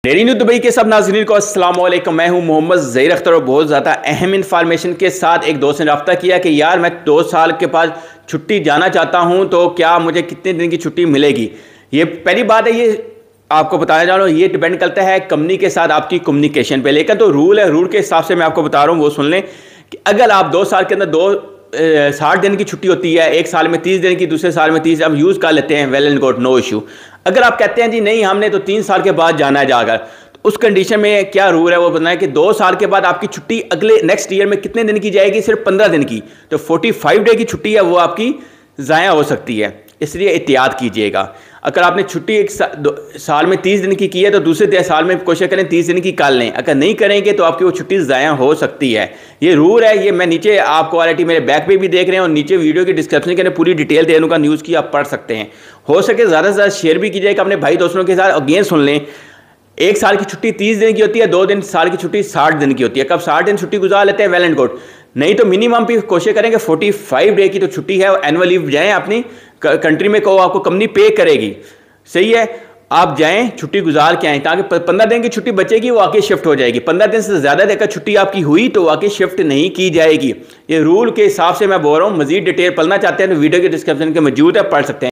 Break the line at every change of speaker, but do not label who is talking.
Daily news Dubai के सब नाज़रीन को अस्सलाम वालेकुम। मैं हूं मोहम्मद ज़हीर अख्तर और बहुत ज़्यादा अहम इंफॉर्मेशन के साथ एक दोस्त ने रब्ता किया कि यार मैं 2 साल के बाद छुट्टी जाना चाहता हूं, तो क्या मुझे कितने दिन की छुट्टी मिलेगी। ये पहली बात है, ये आपको बताया जा रहा हूँ, ये डिपेंड करता है कंपनी के साथ आपकी कम्युनिकेशन पे। लेकिन तो रूल है, रूल के हिसाब से मैं आपको बता रहा हूँ, वो सुन लें कि अगर आप 2 साल के अंदर 60 दिन की छुट्टी होती है, एक साल में 30 दिन की, दूसरे साल में 30, हम यूज़ कर लेते हैं, well and good, no issue. अगर आप कहते हैं जी नहीं हमने तो 3 साल के बाद जाना है जाकर, तो उस कंडीशन में क्या रूल है वो बताना है कि 2 साल के बाद आपकी छुट्टी अगले नेक्स्ट ईयर में कितने दिन की जाएगी, सिर्फ 15 दिन की। तो 45 डे की छुट्टी है वो आपकी ज़ाया हो सकती है, इसलिए एहतियात कीजिएगा। अगर आपने छुट्टी एक साल में 30 दिन की है तो दूसरे साल में कोशिश करें 30 दिन की कर लें। अगर नहीं करेंगे तो आपकी वो छुट्टी ज़ाया हो सकती है। ये रूल है, ये मैं नीचे आपको ऑलरेडी मेरे बैक पे भी देख रहे हैं और नीचे वीडियो के डिस्क्रिप्शन के अंदर पूरी डिटेल दे दूँगा न्यूज़ की, आप पढ़ सकते हैं। हो सके ज़्यादा से ज़्यादा शेयर भी कीजिएगा अपने भाई दोस्तों के साथ। अगेन सुन लें, 1 साल की छुट्टी 30 दिन की होती है, 2 दिन साल की छुट्टी 60 दिन की होती है। कब 60 दिन छुट्टी गुजार लेते हैं, वेल एंड गुड। नहीं तो मिनिमम भी कोशिश करेंगे 45 डे की तो छुट्टी है, एनुअल लीव जाएं अपनी कंट्री में, को आपको कंपनी पे करेगी। सही है, आप जाएं छुट्टी गुजार के आएँ, ताकि 15 दिन की छुट्टी बचेगी वो आके शिफ्ट हो जाएगी। 15 दिन से ज़्यादा देकर छुट्टी आपकी हुई तो आके शिफ्ट नहीं की जाएगी। ये रूल के हिसाब से मैं बोल रहा हूँ। मजीद डिटेल पढ़ना चाहते हैं तो वीडियो के डिस्क्रिप्शन के मौजूद है, पढ़ सकते हैं।